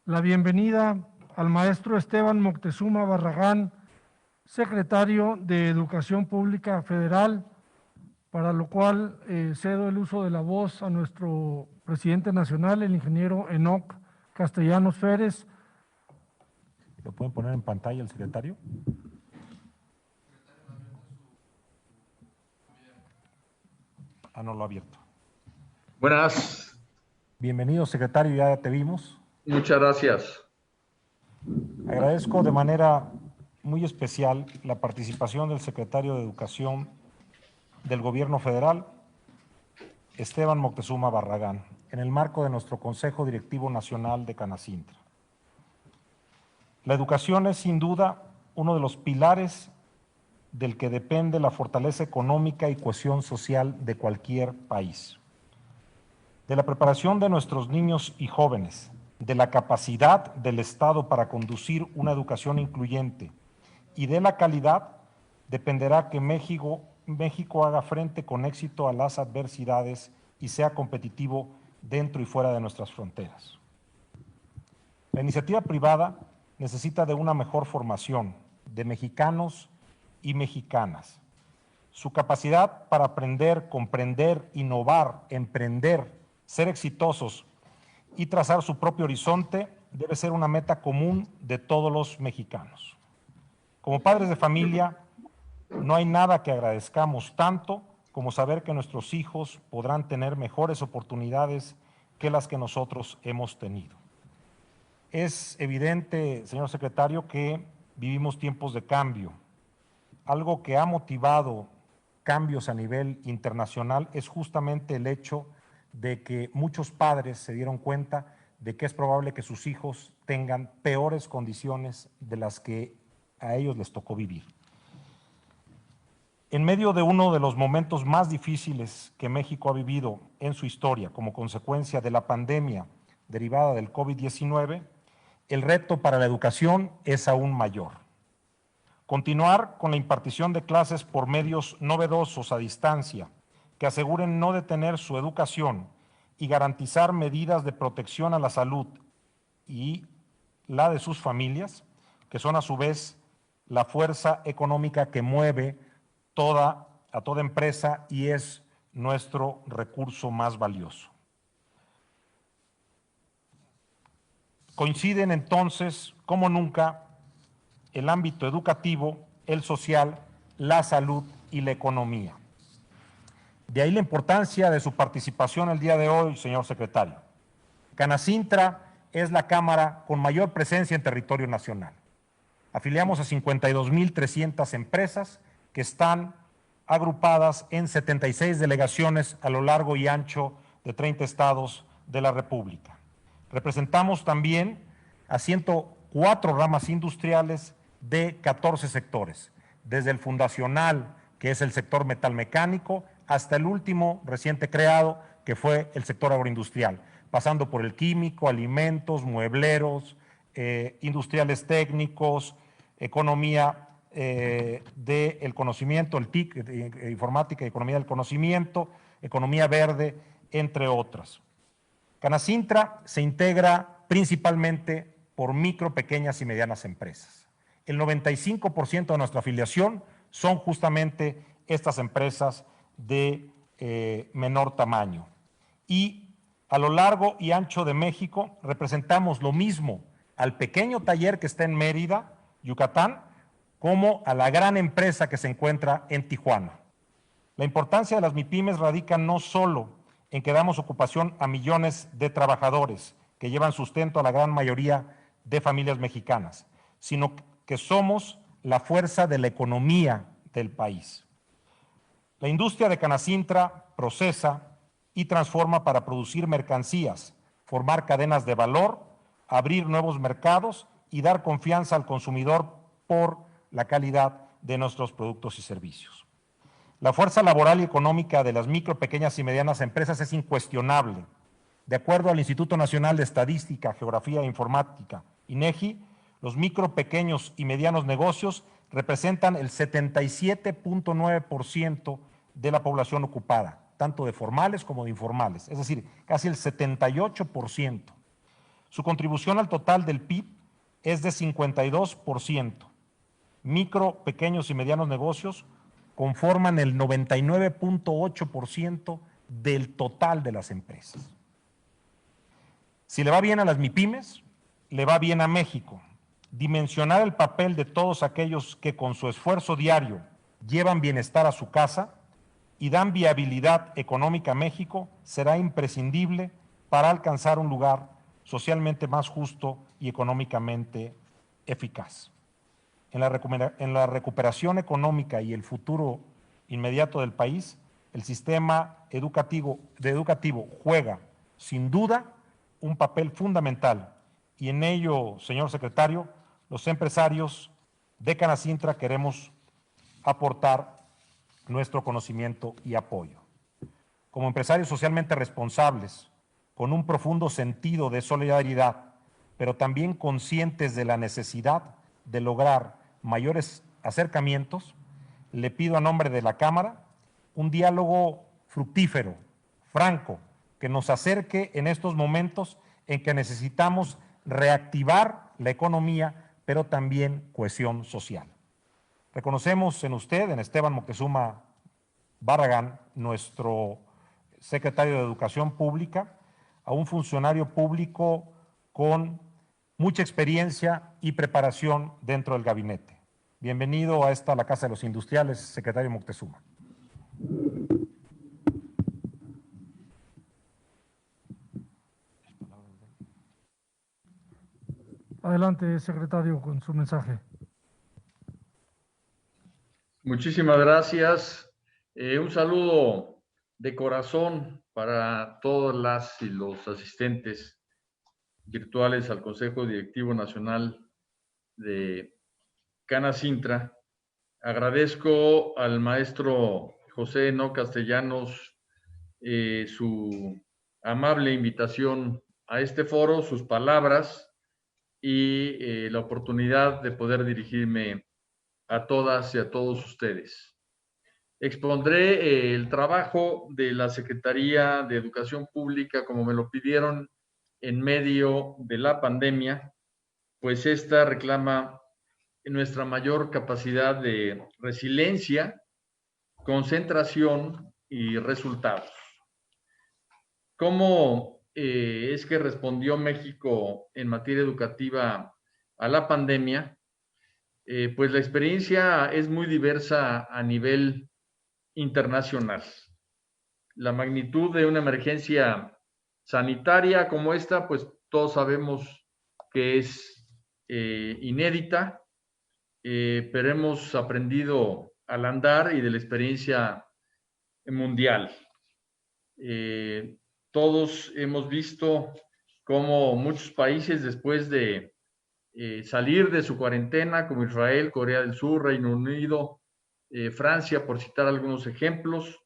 la bienvenida al maestro Esteban Moctezuma Barragán, secretario de Educación Pública Federal, para lo cual cedo el uso de la voz a nuestro presidente nacional, el ingeniero Enoc Castellanos Férez. ¿Lo pueden poner en pantalla el secretario? No lo ha abierto. Buenas. Bienvenido, secretario, ya te vimos. Muchas gracias. Agradezco de manera muy especial la participación del secretario de Educación del Gobierno Federal, Esteban Moctezuma Barragán, en el marco de nuestro Consejo Directivo Nacional de Canacintra. La educación es sin duda uno de los pilares del que depende la fortaleza económica y cohesión social de cualquier país. De la preparación de nuestros niños y jóvenes, de la capacidad del Estado para conducir una educación incluyente y de la calidad dependerá que México haga frente con éxito a las adversidades y sea competitivo dentro y fuera de nuestras fronteras. La iniciativa privada necesita de una mejor formación de mexicanos y mexicanas. Su capacidad para aprender, comprender, innovar, emprender, ser exitosos y trazar su propio horizonte debe ser una meta común de todos los mexicanos. Como padres de familia, no hay nada que agradezcamos tanto como saber que nuestros hijos podrán tener mejores oportunidades que las que nosotros hemos tenido. Es evidente, señor secretario, que vivimos tiempos de cambio. Algo que ha motivado cambios a nivel internacional es justamente el hecho de que muchos padres se dieron cuenta de que es probable que sus hijos tengan peores condiciones de las que a ellos les tocó vivir. En medio de uno de los momentos más difíciles que México ha vivido en su historia como consecuencia de la pandemia derivada del COVID-19, el reto para la educación es aún mayor. Continuar con la impartición de clases por medios novedosos a distancia que aseguren no detener su educación y garantizar medidas de protección a la salud y la de sus familias, que son a su vez la fuerza económica que mueve a toda empresa y es nuestro recurso más valioso. Coinciden entonces, como nunca, el ámbito educativo, el social, la salud y la economía. De ahí la importancia de su participación el día de hoy, señor secretario. Canacintra es la cámara con mayor presencia en territorio nacional. Afiliamos a 52,300 empresas que están agrupadas en 76 delegaciones a lo largo y ancho de 30 estados de la República. Representamos también a 104 ramas industriales de 14 sectores, desde el fundacional, que es el sector metalmecánico, hasta el último reciente creado, que fue el sector agroindustrial, pasando por el químico, alimentos, muebleros, industriales técnicos, economía del conocimiento, el TIC, informática y economía del conocimiento, economía verde, entre otras. Canacintra se integra principalmente por micro, pequeñas y medianas empresas. El 95% de nuestra afiliación son justamente estas empresas de menor tamaño. Y a lo largo y ancho de México representamos lo mismo al pequeño taller que está en Mérida, Yucatán, como a la gran empresa que se encuentra en Tijuana. La importancia de las MIPYMES radica no solo en que damos ocupación a millones de trabajadores que llevan sustento a la gran mayoría de familias mexicanas, sino que somos la fuerza de la economía del país. La industria de Canacintra procesa y transforma para producir mercancías, formar cadenas de valor, abrir nuevos mercados y dar confianza al consumidor por la calidad de nuestros productos y servicios. La fuerza laboral y económica de las micro, pequeñas y medianas empresas es incuestionable. De acuerdo al Instituto Nacional de Estadística, Geografía e Informática, INEGI, los micro, pequeños y medianos negocios representan el 77.9% de la población ocupada, tanto de formales como de informales, es decir, casi el 78%. Su contribución al total del PIB es de 52%. Micro, pequeños y medianos negocios conforman el 99.8% del total de las empresas. Si le va bien a las MIPYMES, le va bien a México. Dimensionar el papel de todos aquellos que con su esfuerzo diario llevan bienestar a su casa y dan viabilidad económica a México será imprescindible para alcanzar un lugar socialmente más justo y económicamente eficaz. En la recuperación económica y el futuro inmediato del país, el sistema educativo juega, sin duda, un papel fundamental. Y en ello, señor secretario, los empresarios de Canacintra queremos aportar nuestro conocimiento y apoyo. Como empresarios socialmente responsables, con un profundo sentido de solidaridad, pero también conscientes de la necesidad de lograr mayores acercamientos, le pido a nombre de la Cámara un diálogo fructífero, franco, que nos acerque en estos momentos en que necesitamos reactivar la economía, pero también cohesión social. Reconocemos en usted, en Esteban Moctezuma Barragán, nuestro secretario de Educación Pública, a un funcionario público con mucha experiencia y preparación dentro del gabinete. Bienvenido a la Casa de los Industriales, secretario Moctezuma. Adelante, secretario, con su mensaje. Muchísimas gracias. Un saludo de corazón para todas las y los asistentes virtuales al Consejo Directivo Nacional de Canacintra. Agradezco al maestro José No Castellanos su amable invitación a este foro, sus palabras y la oportunidad de poder dirigirme a todas y a todos ustedes. Expondré el trabajo de la Secretaría de Educación Pública como me lo pidieron en medio de la pandemia, pues esta reclama nuestra mayor capacidad de resiliencia, concentración y resultados. ¿Cómo es que respondió México en materia educativa a la pandemia? Pues la experiencia es muy diversa a nivel internacional. La magnitud de una emergencia sanitaria como esta, pues todos sabemos que es inédita, pero hemos aprendido al andar y de la experiencia mundial. Todos hemos visto cómo muchos países, después de salir de su cuarentena, como Israel, Corea del Sur, Reino Unido, Francia, por citar algunos ejemplos,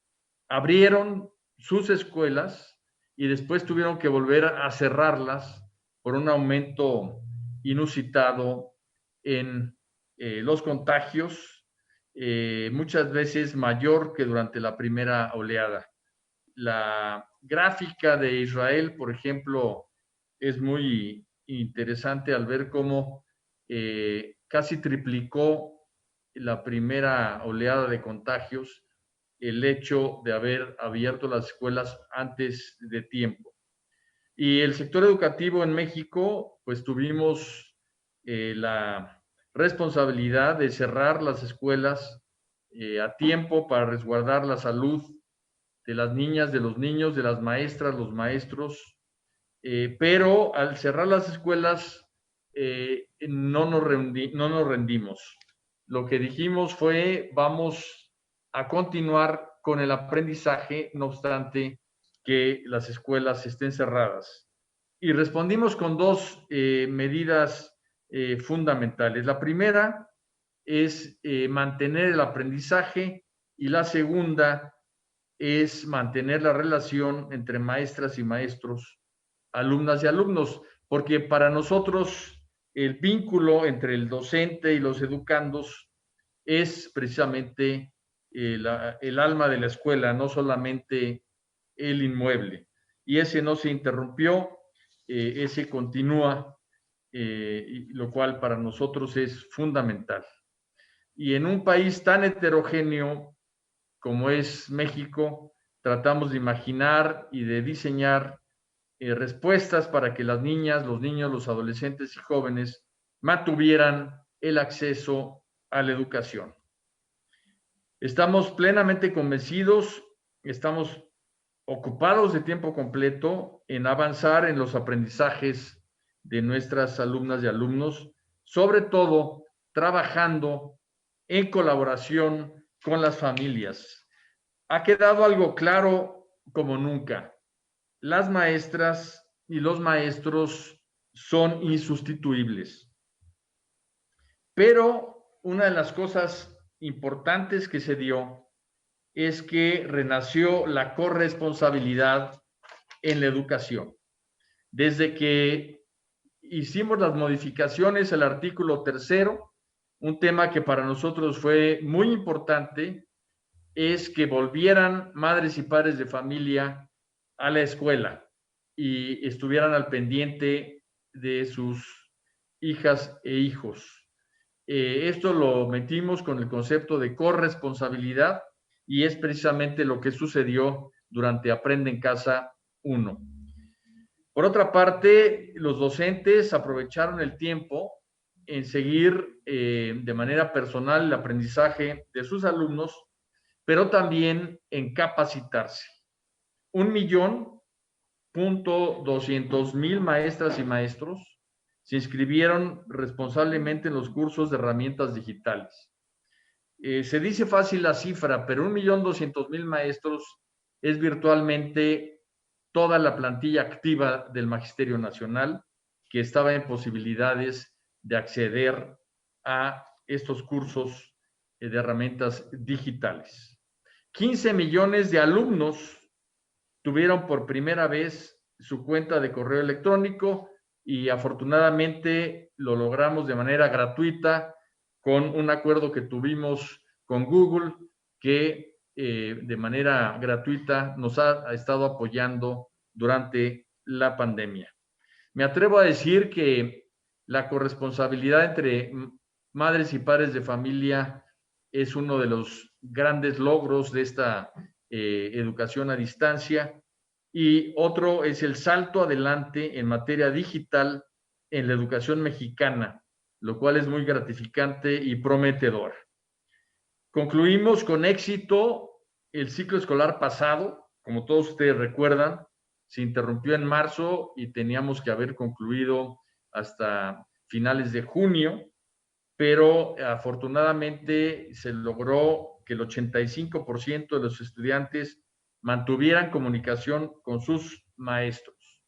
abrieron sus escuelas y después tuvieron que volver a cerrarlas por un aumento inusitado en los contagios, muchas veces mayor que durante la primera oleada. La gráfica de Israel, por ejemplo, es muy interesante al ver cómo casi triplicó la primera oleada de contagios el hecho de haber abierto las escuelas antes de tiempo. Y el sector educativo en México, pues tuvimos la responsabilidad de cerrar las escuelas a tiempo para resguardar la salud de las niñas, de los niños, de las maestras, los maestros, pero al cerrar las escuelas no nos rendimos. Lo que dijimos fue, vamos a continuar con el aprendizaje, no obstante que las escuelas estén cerradas. Y respondimos con dos medidas fundamentales. La primera es mantener el aprendizaje y la segunda es mantener la relación entre maestras y maestros, alumnas y alumnos, porque para nosotros el vínculo entre el docente y los educandos es precisamente el alma de la escuela, no solamente el inmueble. Y ese no se interrumpió ese continúa, lo cual para nosotros es fundamental. Y en un país tan heterogéneo como es México, tratamos de imaginar y de diseñar respuestas para que las niñas, los niños, los adolescentes y jóvenes mantuvieran el acceso a la educación. Estamos plenamente convencidos, estamos ocupados de tiempo completo en avanzar en los aprendizajes de nuestras alumnas y alumnos, sobre todo trabajando en colaboración con las familias. Ha quedado algo claro como nunca. Las maestras y los maestros son insustituibles. Pero una de las cosas importantes que se dio es que renació la corresponsabilidad en la educación. Desde que hicimos las modificaciones al artículo 3º, un tema que para nosotros fue muy importante es que volvieran madres y padres de familia a la escuela y estuvieran al pendiente de sus hijas e hijos. Esto lo metimos con el concepto de corresponsabilidad y es precisamente lo que sucedió durante Aprende en Casa 1. Por otra parte, los docentes aprovecharon el tiempo en seguir de manera personal el aprendizaje de sus alumnos, pero también en capacitarse. 1.200.000 maestras y maestros se inscribieron responsablemente en los cursos de herramientas digitales. Se dice fácil la cifra, pero 1.200.000 maestros es virtualmente toda la plantilla activa del Magisterio Nacional que estaba en posibilidades de acceder a estos cursos de herramientas digitales. 15 millones de alumnos tuvieron por primera vez su cuenta de correo electrónico y afortunadamente lo logramos de manera gratuita con un acuerdo que tuvimos con Google que de manera gratuita nos ha estado apoyando durante la pandemia. Me atrevo a decir que la corresponsabilidad entre madres y padres de familia es uno de los grandes logros de esta educación a distancia. Y otro es el salto adelante en materia digital en la educación mexicana, lo cual es muy gratificante y prometedor. Concluimos con éxito el ciclo escolar pasado, como todos ustedes recuerdan, se interrumpió en marzo y teníamos que haber concluido hasta finales de junio, pero afortunadamente se logró que el 85% de los estudiantes mantuvieran comunicación con sus maestros.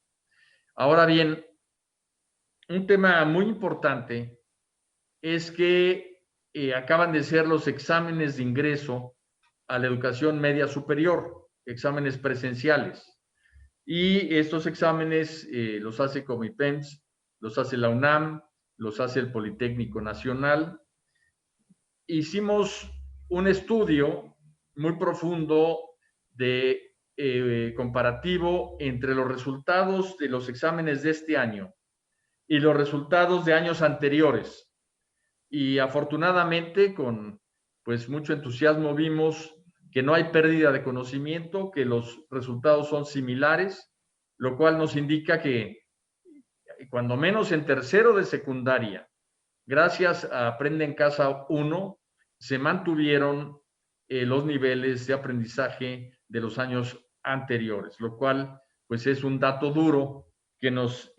Ahora bien, un tema muy importante es que acaban de ser los exámenes de ingreso a la educación media superior, exámenes presenciales. Y estos exámenes los hace Comipems, los hace la UNAM, los hace el Politécnico Nacional. Hicimos un estudio muy profundo de comparativo entre los resultados de los exámenes de este año y los resultados de años anteriores. Y afortunadamente, con pues mucho entusiasmo, vimos que no hay pérdida de conocimiento, que los resultados son similares, lo cual nos indica que cuando menos en tercero de secundaria, gracias a Aprende en Casa 1, se mantuvieron los niveles de aprendizaje de los años anteriores, lo cual pues es un dato duro que nos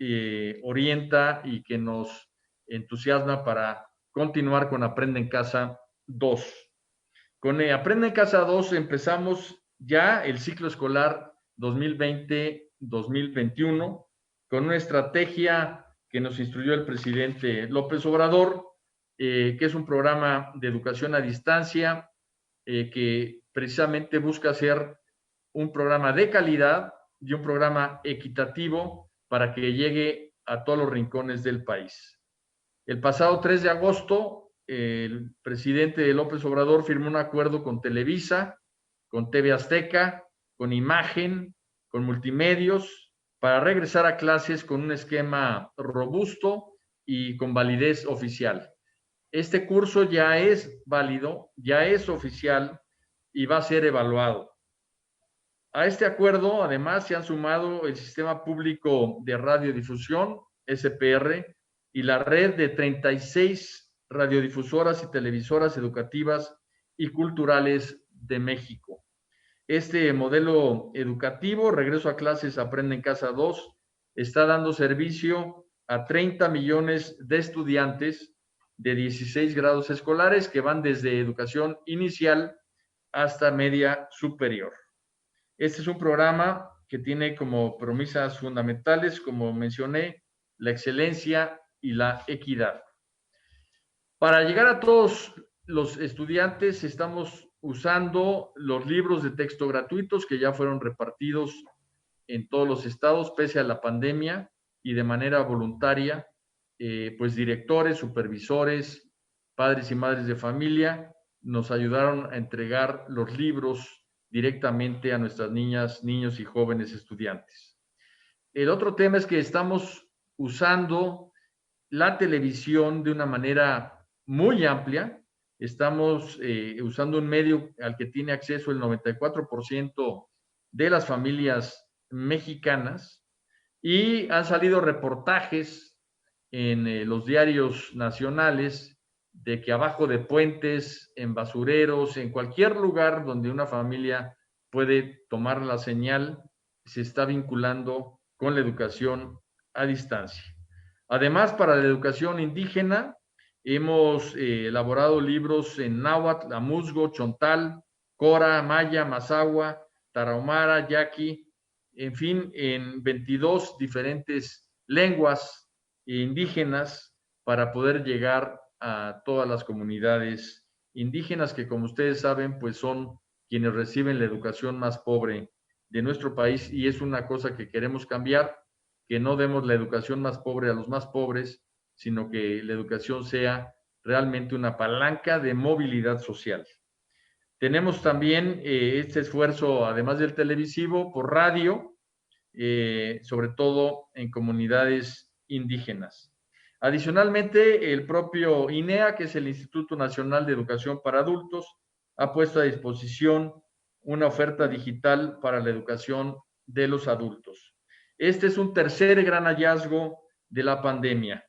orienta y que nos entusiasma para continuar con Aprende en Casa 2. Con Aprende en Casa 2 empezamos ya el ciclo escolar 2020-2021 con una estrategia que nos instruyó el presidente López Obrador, que es un programa de educación a distancia que precisamente busca ser un programa de calidad y un programa equitativo para que llegue a todos los rincones del país. El pasado 3 de agosto, el presidente López Obrador firmó un acuerdo con Televisa, con TV Azteca, con Imagen, con Multimedios, para regresar a clases con un esquema robusto y con validez oficial. Este curso ya es válido, ya es oficial y va a ser evaluado. A este acuerdo, además, se han sumado el Sistema Público de Radiodifusión, SPR, y la red de 36 radiodifusoras y televisoras educativas y culturales de México. Este modelo educativo, Regreso a Clases, Aprende en Casa 2, está dando servicio a 30 millones de estudiantes de 16 grados escolares que van desde educación inicial hasta media superior. Este es un programa que tiene como premisas fundamentales, como mencioné, la excelencia y la equidad. Para llegar a todos los estudiantes, estamos usando los libros de texto gratuitos que ya fueron repartidos en todos los estados, pese a la pandemia, y de manera voluntaria, pues directores, supervisores, padres y madres de familia nos ayudaron a entregar los libros directamente a nuestras niñas, niños y jóvenes estudiantes. El otro tema es que estamos usando la televisión de una manera muy amplia. Estamos usando un medio al que tiene acceso el 94% de las familias mexicanas y han salido reportajes en los diarios nacionales de que abajo de puentes, en basureros, en cualquier lugar donde una familia puede tomar la señal, se está vinculando con la educación a distancia. Además, para la educación indígena, hemos elaborado libros en náhuatl, amuzgo, chontal, cora, maya, mazahua, tarahumara, yaqui, en fin, en 22 diferentes lenguas indígenas para poder llegar a todas las comunidades indígenas que, como ustedes saben, pues son quienes reciben la educación más pobre de nuestro país, y es una cosa que queremos cambiar, que no demos la educación más pobre a los más pobres, sino que la educación sea realmente una palanca de movilidad social. Tenemos también este esfuerzo, además del televisivo, por radio, sobre todo en comunidades indígenas. Adicionalmente, el propio INEA, que es el Instituto Nacional de Educación para Adultos, ha puesto a disposición una oferta digital para la educación de los adultos. Este es un tercer gran hallazgo de la pandemia.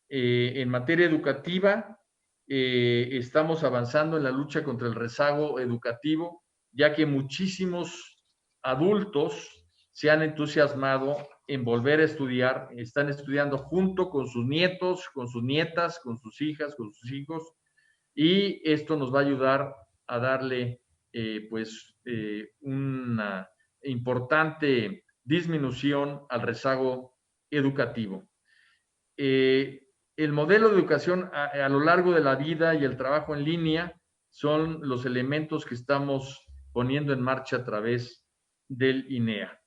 En materia educativa, estamos avanzando en la lucha contra el rezago educativo, ya que muchísimos adultos se han entusiasmado en volver a estudiar, están estudiando junto con sus nietos, con sus nietas, con sus hijas, con sus hijos, y esto nos va a ayudar a darle una importante disminución al rezago educativo. El modelo de educación a lo largo de la vida y el trabajo en línea son los elementos que estamos poniendo en marcha a través del INEA.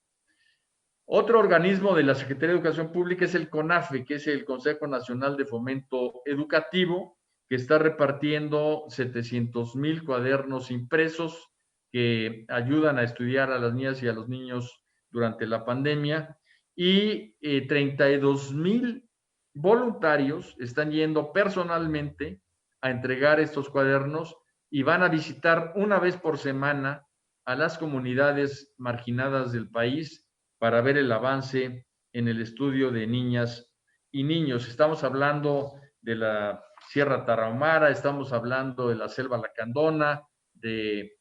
Otro organismo de la Secretaría de Educación Pública es el CONAFE, que es el Consejo Nacional de Fomento Educativo, que está repartiendo 700,000 cuadernos impresos que ayudan a estudiar a las niñas y a los niños durante la pandemia, y 32,000 voluntarios están yendo personalmente a entregar estos cuadernos y van a visitar una vez por semana a las comunidades marginadas del país para ver el avance en el estudio de niñas y niños. Estamos hablando de la Sierra Tarahumara, estamos hablando de la Selva Lacandona, de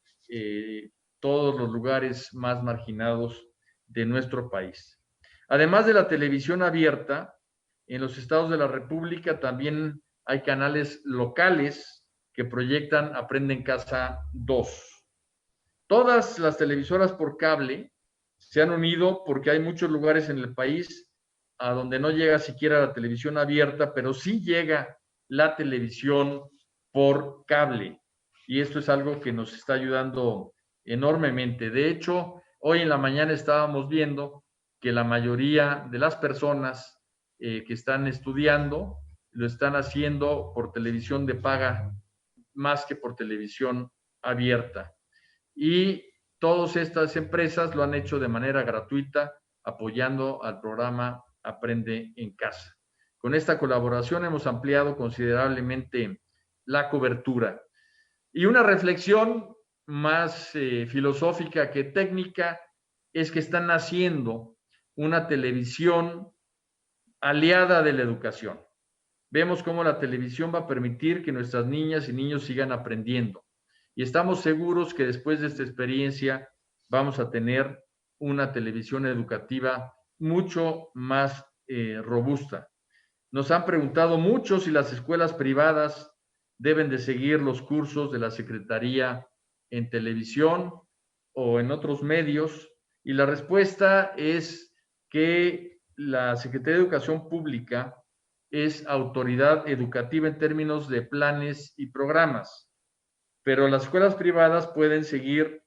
todos los lugares más marginados de nuestro país. Además de la televisión abierta, en los estados de la República también hay canales locales que proyectan Aprende en Casa 2. Todas las televisoras por cable se han unido porque hay muchos lugares en el país a donde no llega siquiera la televisión abierta, pero sí llega la televisión por cable. Y esto es algo que nos está ayudando enormemente. De hecho, hoy en la mañana estábamos viendo que la mayoría de las personas que están estudiando lo están haciendo por televisión de paga más que por televisión abierta. Y todas estas empresas lo han hecho de manera gratuita apoyando al programa Aprende en Casa. Con esta colaboración hemos ampliado considerablemente la cobertura. Y una reflexión más filosófica que técnica es que están haciendo una televisión aliada de la educación. Vemos cómo la televisión va a permitir que nuestras niñas y niños sigan aprendiendo. Y estamos seguros que después de esta experiencia vamos a tener una televisión educativa mucho más robusta. Nos han preguntado mucho si las escuelas privadas deben de seguir los cursos de la Secretaría en televisión o en otros medios, y la respuesta es que la Secretaría de Educación Pública es autoridad educativa en términos de planes y programas, pero las escuelas privadas pueden seguir,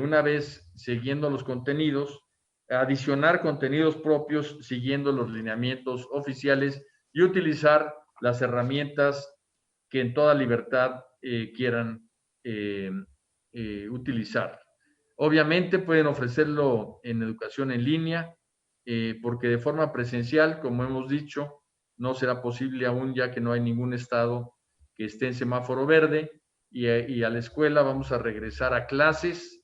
una vez siguiendo los contenidos, adicionar contenidos propios siguiendo los lineamientos oficiales y utilizar las herramientas que en toda libertad quieran utilizar. Obviamente pueden ofrecerlo en educación en línea, porque de forma presencial, como hemos dicho, no será posible aún, ya que no hay ningún estado que esté en semáforo verde, y a la escuela vamos a regresar a clases,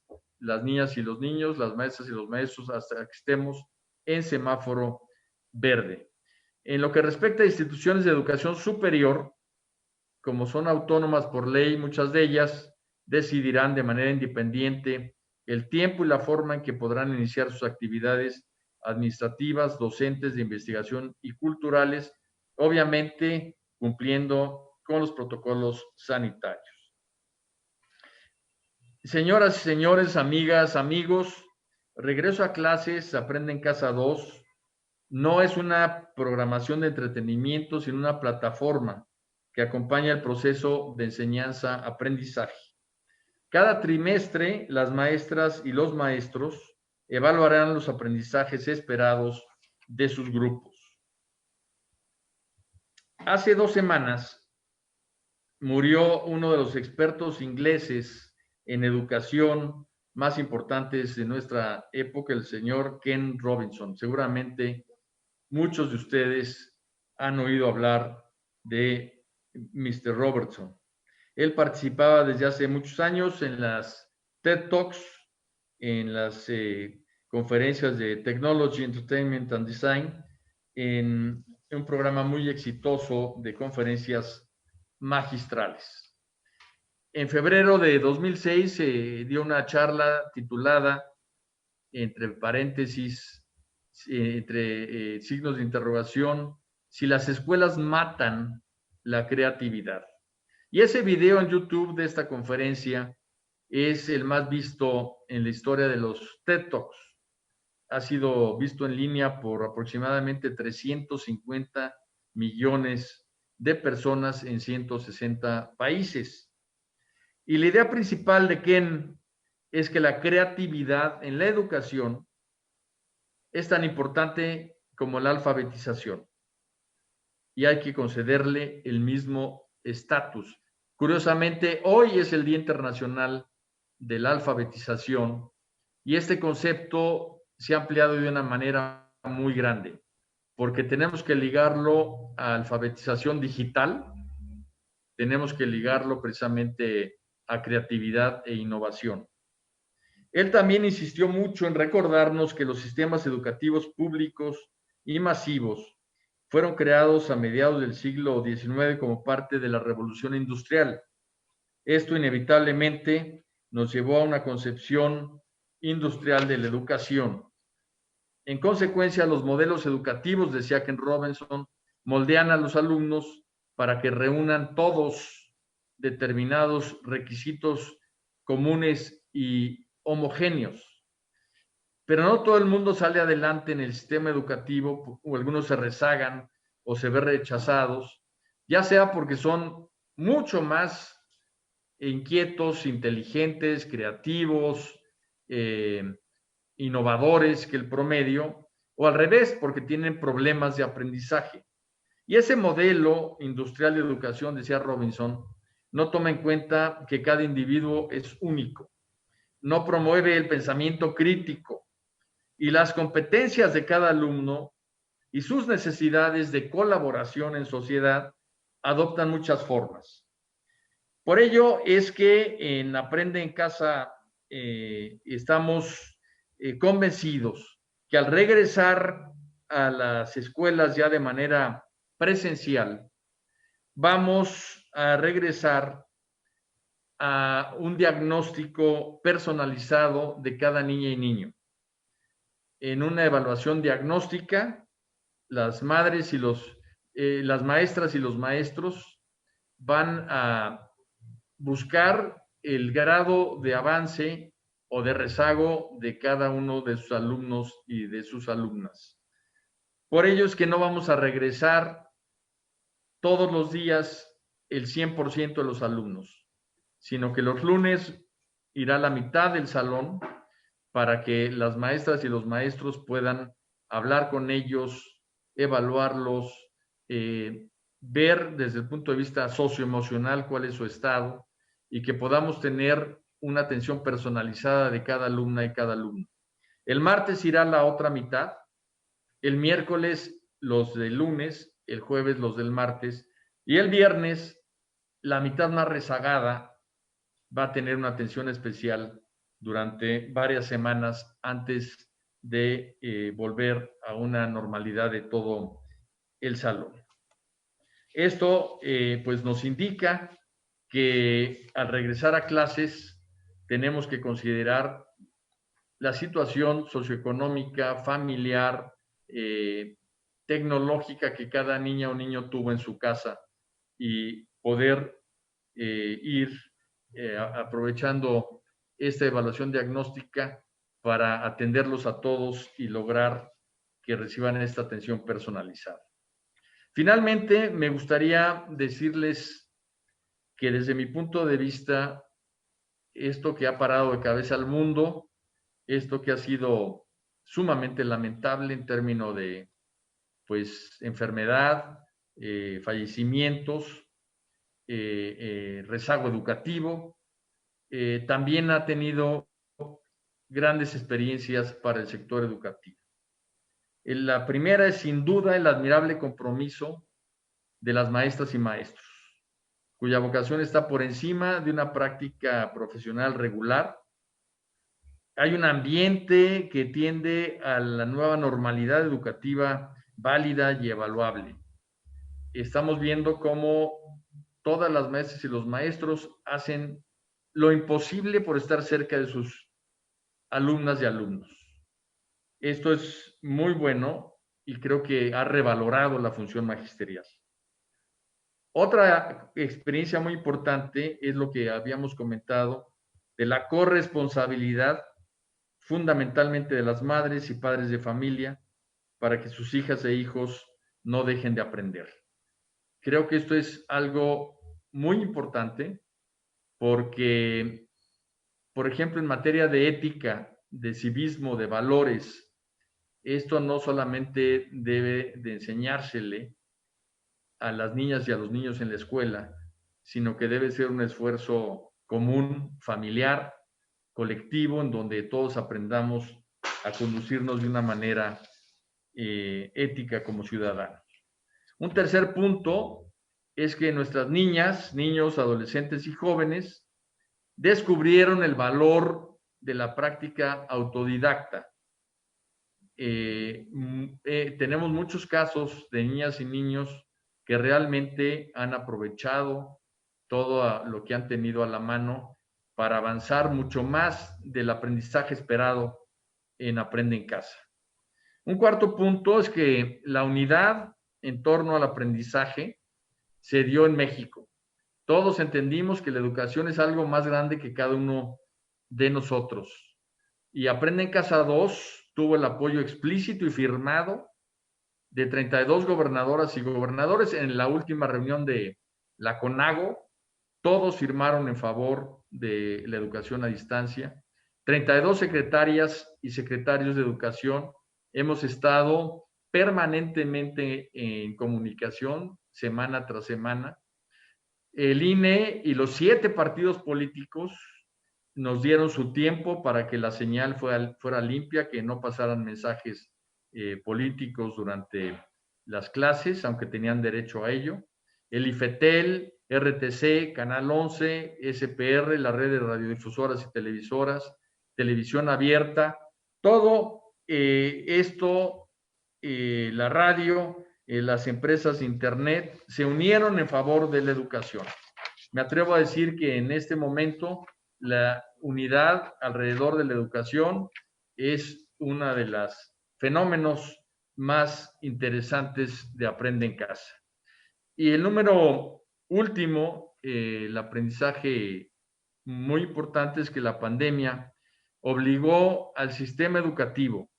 las niñas y los niños, las maestras y los maestros, hasta que estemos en semáforo verde. En lo que respecta a instituciones de educación superior, como son autónomas por ley, muchas de ellas decidirán de manera independiente el tiempo y la forma en que podrán iniciar sus actividades administrativas, docentes, de investigación y culturales, obviamente cumpliendo con los protocolos sanitarios. Señoras y señores, amigas, amigos, regreso a clases, Aprende en Casa 2, no es una programación de entretenimiento, sino una plataforma que acompaña el proceso de enseñanza-aprendizaje. Cada trimestre, las maestras y los maestros evaluarán los aprendizajes esperados de sus grupos. Hace 2 semanas murió uno de los expertos ingleses en educación más importantes de nuestra época, el señor Ken Robinson. Seguramente muchos de ustedes han oído hablar de Mr. Robertson. Él participaba desde hace muchos años en las TED Talks, en las conferencias de Technology, Entertainment and Design, en un programa muy exitoso de conferencias magistrales. En febrero de 2006 se dio una charla titulada, entre paréntesis, entre signos de interrogación, si las escuelas matan la creatividad. Y ese video en YouTube de esta conferencia es el más visto en la historia de los TED Talks. Ha sido visto en línea por aproximadamente 350 millones de personas en 160 países. Y la idea principal de Ken es que la creatividad en la educación es tan importante como la alfabetización, y hay que concederle el mismo estatus. Curiosamente, hoy es el Día Internacional de la Alfabetización, y este concepto se ha ampliado de una manera muy grande, porque tenemos que ligarlo a alfabetización digital, tenemos que ligarlo precisamente a creatividad e innovación. Él también insistió mucho en recordarnos que los sistemas educativos públicos y masivos fueron creados a mediados del siglo XIX como parte de la Revolución Industrial. Esto inevitablemente nos llevó a una concepción industrial de la educación. En consecuencia, los modelos educativos, decía Ken Robinson, moldean a los alumnos para que reúnan todos determinados requisitos comunes y homogéneos. Pero no todo el mundo sale adelante en el sistema educativo, o algunos se rezagan o se ven rechazados, ya sea porque son mucho más inquietos, inteligentes, creativos, innovadores que el promedio, o al revés, porque tienen problemas de aprendizaje. Y ese modelo industrial de educación, decía Robinson, no toma en cuenta que cada individuo es único, no promueve el pensamiento crítico, y las competencias de cada alumno y sus necesidades de colaboración en sociedad adoptan muchas formas. Por ello es que en Aprende en Casa estamos convencidos que al regresar a las escuelas ya de manera presencial, vamos a regresar a un diagnóstico personalizado de cada niña y niño. En una evaluación diagnóstica, las madres y las maestras y los maestros van a buscar el grado de avance o de rezago de cada uno de sus alumnos y de sus alumnas. Por ello es que no vamos a regresar todos los días el 100% de los alumnos, sino que los lunes irá la mitad del salón para que las maestras y los maestros puedan hablar con ellos, evaluarlos, ver desde el punto de vista socioemocional cuál es su estado y que podamos tener una atención personalizada de cada alumna y cada alumno. El martes irá la otra mitad, el miércoles los del lunes, el jueves los del martes y el viernes la mitad más rezagada va a tener una atención especial durante varias semanas antes de volver a una normalidad de todo el salón. Esto pues nos indica que al regresar a clases tenemos que considerar la situación socioeconómica, familiar, tecnológica que cada niña o niño tuvo en su casa y poder ir aprovechando esta evaluación diagnóstica para atenderlos a todos y lograr que reciban esta atención personalizada. Finalmente, me gustaría decirles que desde mi punto de vista, esto que ha parado de cabeza al mundo, esto que ha sido sumamente lamentable en términos de pues, enfermedad, fallecimientos, rezago educativo, también ha tenido grandes experiencias para el sector educativo. La primera es sin duda el admirable compromiso de las maestras y maestros, cuya vocación está por encima de una práctica profesional regular. Hay un ambiente que tiende a la nueva normalidad educativa válida y evaluable. Estamos viendo cómo todas las maestras y los maestros hacen lo imposible por estar cerca de sus alumnas y alumnos. Esto es muy bueno y creo que ha revalorado la función magisterial. Otra experiencia muy importante es lo que habíamos comentado de la corresponsabilidad fundamentalmente de las madres y padres de familia para que sus hijas e hijos no dejen de aprender. Creo que esto es algo muy importante porque, por ejemplo, en materia de ética, de civismo, de valores, esto no solamente debe de enseñársele a las niñas y a los niños en la escuela, sino que debe ser un esfuerzo común, familiar, colectivo, en donde todos aprendamos a conducirnos de una manera ética como ciudadanos. Un tercer punto es que nuestras niñas, niños, adolescentes y jóvenes descubrieron el valor de la práctica autodidacta. Tenemos muchos casos de niñas y niños que realmente han aprovechado todo lo que han tenido a la mano para avanzar mucho más del aprendizaje esperado en Aprende en Casa. Un cuarto punto es que la unidad en torno al aprendizaje se dio en México. Todos entendimos que la educación es algo más grande que cada uno de nosotros. Y Aprende en Casa 2 tuvo el apoyo explícito y firmado de 32 gobernadoras y gobernadores en la última reunión de la CONAGO. Todos firmaron en favor de la educación a distancia. 32 secretarias y secretarios de educación hemos estado permanentemente en comunicación, semana tras semana. El INE y los 7 partidos políticos nos dieron su tiempo para que la señal fuera limpia, que no pasaran mensajes políticos durante las clases, aunque tenían derecho a ello. El IFETEL, RTC, Canal 11, SPR, la red de radiodifusoras y televisoras, televisión abierta, todo esto, la radio, las empresas de Internet, se unieron en favor de la educación. Me atrevo a decir que en este momento la unidad alrededor de la educación es una de las fenómenos más interesantes de Aprende en Casa. Y el número último, el aprendizaje muy importante es que la pandemia obligó al sistema educativo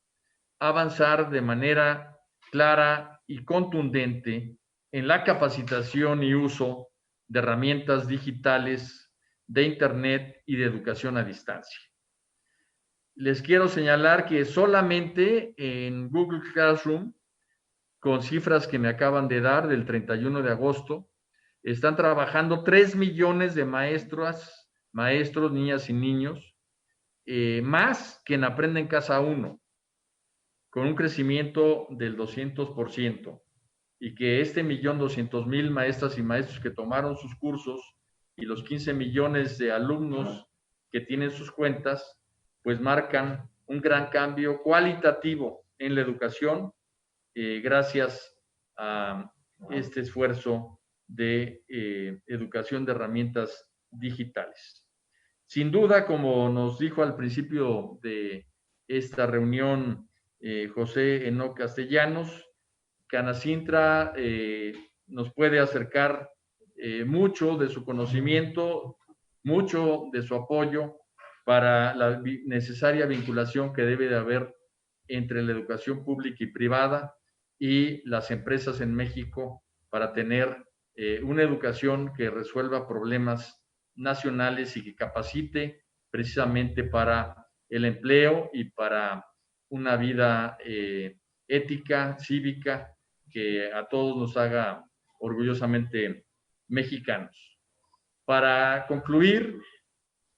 a avanzar de manera clara y contundente en la capacitación y uso de herramientas digitales, de Internet y de educación a distancia. Les quiero señalar que solamente en Google Classroom, con cifras que me acaban de dar del 31 de agosto, están trabajando 3 millones de maestros, niñas y niños, más que en Aprende en Casa 1, con un crecimiento del 200%, y que 1.200.000 maestras y maestros que tomaron sus cursos y los 15 millones de alumnos que tienen sus cuentas, pues marcan un gran cambio cualitativo en la educación, gracias a este esfuerzo de educación de herramientas digitales. Sin duda, como nos dijo al principio de esta reunión José Enoc Castellanos, Canacintra nos puede acercar mucho de su conocimiento, mucho de su apoyo para la necesaria vinculación que debe de haber entre la educación pública y privada y las empresas en México para tener una educación que resuelva problemas nacionales y que capacite precisamente para el empleo y para una vida ética, cívica, que a todos nos haga orgullosamente mexicanos. Para concluir,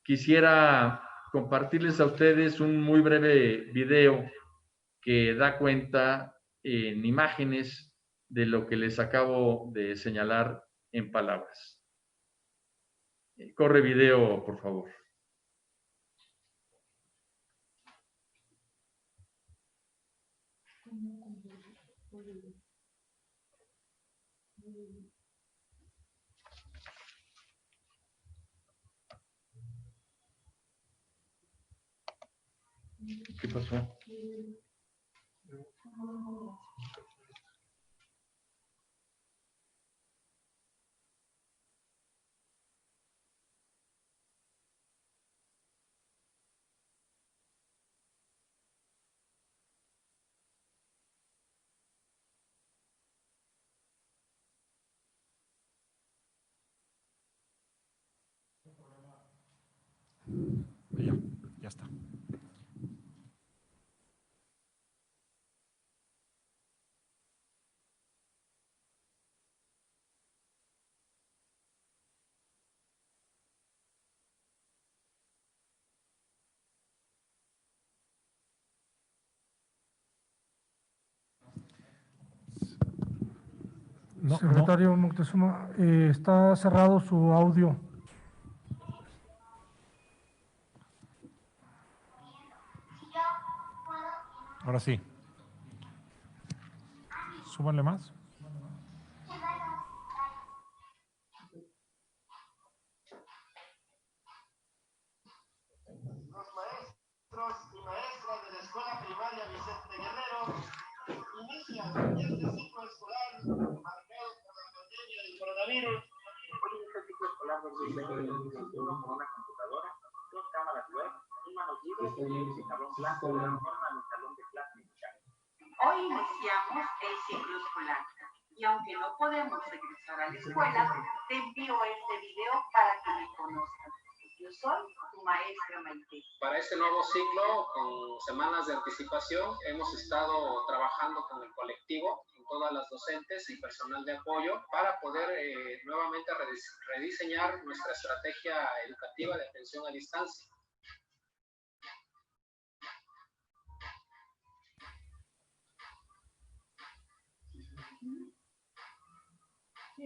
quisiera compartirles a ustedes un muy breve video que da cuenta en imágenes de lo que les acabo de señalar en palabras. Corre video, por favor. ¿Qué pasó? Ya está. Secretario Moctezuma, está cerrado su audio. Ahora sí. Súbanle más. Los maestros y maestras de la Escuela Primaria Vicente Guerrero inician este ciclo escolar marcado por la pandemia del coronavirus. Hoy inicia el ciclo escolar 2020-2021 con una computadora, 2 cámaras web, un manos libres y un pizarrón blanco de forma al salón de clase. Hoy iniciamos el ciclo escolar y aunque no podemos regresar a la escuela, te envío este video para que me conozcan. Yo soy tu maestra Maite. Para este nuevo ciclo, con semanas de anticipación, hemos estado trabajando con el colectivo, con todas las docentes y personal de apoyo, para poder nuevamente rediseñar nuestra estrategia educativa de atención a distancia. Ay,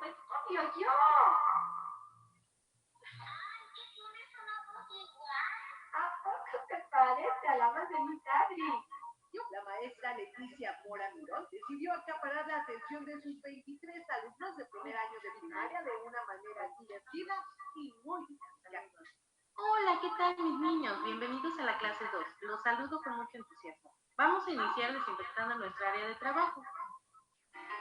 pues obvio, yo. ¿A poco te parece a la más de mi Adri? La maestra Leticia Mora Mirón decidió acaparar la atención de sus 23 alumnos de primer año de primaria de una manera divertida y muy dinámica. Hola, ¿qué tal mis niños? Bienvenidos a la clase 2. Los saludo con mucho entusiasmo. Vamos a iniciar desinfectando nuestra área de trabajo.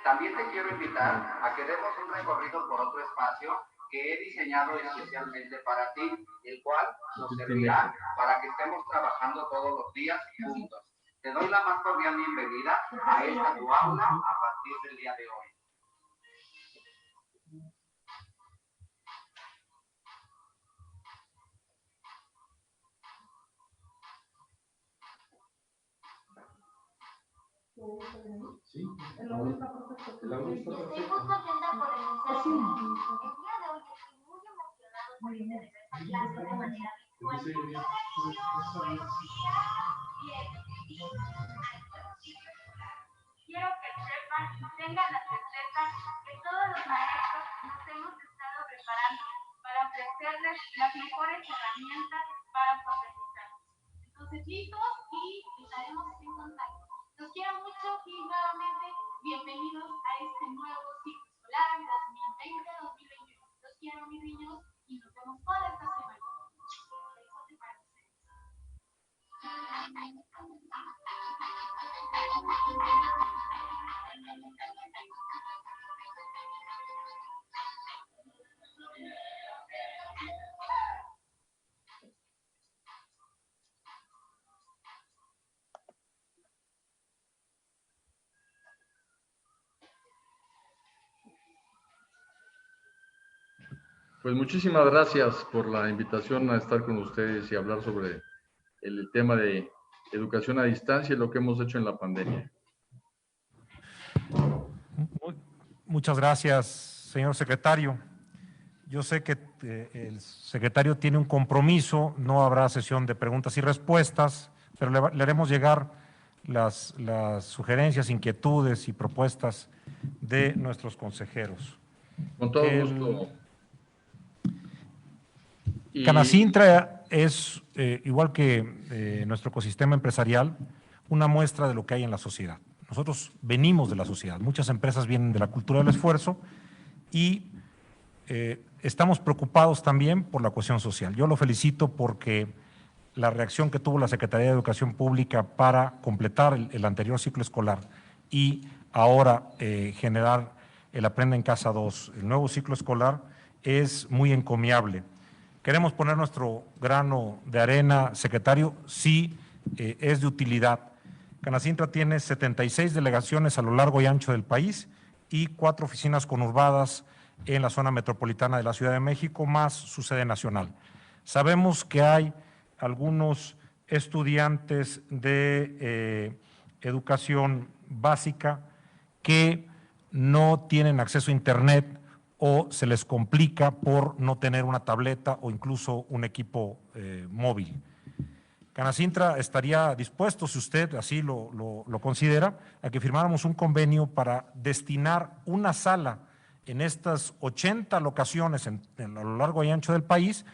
También te quiero invitar a que demos un recorrido por otro espacio que he diseñado especialmente para ti, el cual nos servirá para que estemos trabajando todos los días juntos. Te doy la más cordial bienvenida a esta tu aula a partir del día de hoy. Sí, el audio está perfecto. Estoy muy contenta por iniciar. El día de hoy estoy muy emocionado por tener esta clase de manera virtual. Quiero que sepan, tengan la certeza que todos los maestros nos hemos estado preparando para ofrecerles las mejores herramientas para su aprendizaje. Entonces, listos y estaremos en contacto. Los quiero mucho y nuevamente bienvenidos a este nuevo ciclo escolar 2020-2021. Los quiero, mis niños, y nos vemos toda esta semana. Besote para ustedes. Pues muchísimas gracias por la invitación a estar con ustedes y hablar sobre el tema de educación a distancia y lo que hemos hecho en la pandemia. Muchas gracias, señor secretario. Yo sé que el secretario tiene un compromiso, no habrá sesión de preguntas y respuestas, pero le haremos llegar las sugerencias, inquietudes y propuestas de nuestros consejeros. Con todo gusto. Canacintra es, igual que nuestro ecosistema empresarial, una muestra de lo que hay en la sociedad. Nosotros venimos de la sociedad, muchas empresas vienen de la cultura del esfuerzo y estamos preocupados también por la cuestión social. Yo lo felicito porque la reacción que tuvo la Secretaría de Educación Pública para completar el anterior ciclo escolar y ahora generar el Aprenda en Casa 2, el nuevo ciclo escolar, es muy encomiable. Queremos poner nuestro grano de arena, secretario, sí es de utilidad. Canacintra tiene 76 delegaciones a lo largo y ancho del país y 4 oficinas conurbadas en la zona metropolitana de la Ciudad de México, más su sede nacional. Sabemos que hay algunos estudiantes de educación básica que no tienen acceso a Internet o se les complica por no tener una tableta o incluso un equipo móvil. Canacintra estaría dispuesto, si usted así lo considera, a que firmáramos un convenio para destinar una sala en estas 80 locaciones a lo largo y ancho del país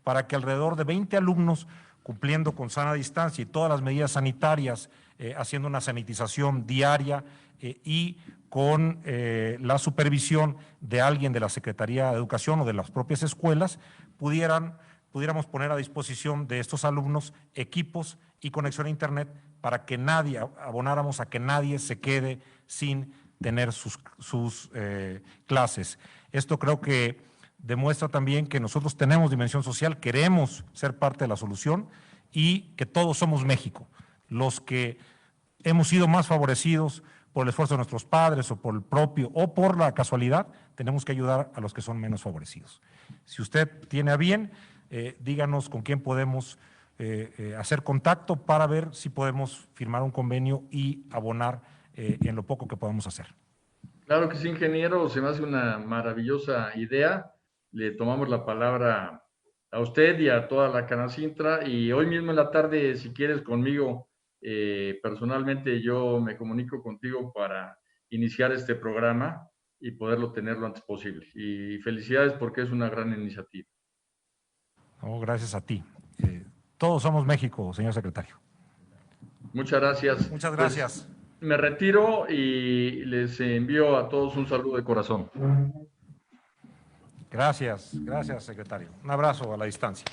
para que alrededor de 20 alumnos, cumpliendo con sana distancia y todas las medidas sanitarias, haciendo una sanitización diaria y con la supervisión de alguien de la Secretaría de Educación o de las propias escuelas, pudiéramos poner a disposición de estos alumnos equipos y conexión a Internet para que abonáramos a que nadie se quede sin tener sus clases. Esto creo que demuestra también que nosotros tenemos dimensión social, queremos ser parte de la solución y que todos somos México. Los que hemos sido más favorecidos por el esfuerzo de nuestros padres o por el propio o por la casualidad, tenemos que ayudar a los que son menos favorecidos. Si usted tiene a bien, díganos con quién podemos hacer contacto para ver si podemos firmar un convenio y abonar en lo poco que podamos hacer. Claro que sí, ingeniero, se me hace una maravillosa idea. Le tomamos la palabra a usted y a toda la Canacintra, y hoy mismo en la tarde, si quieres, conmigo personalmente, yo me comunico contigo para iniciar este programa y poderlo tener lo antes posible. Y felicidades porque es una gran iniciativa. No, gracias a ti. Todos somos México, señor secretario. Muchas gracias. Muchas gracias. Pues, me retiro y les envío a todos un saludo de corazón. Gracias, secretario. Un abrazo a la distancia.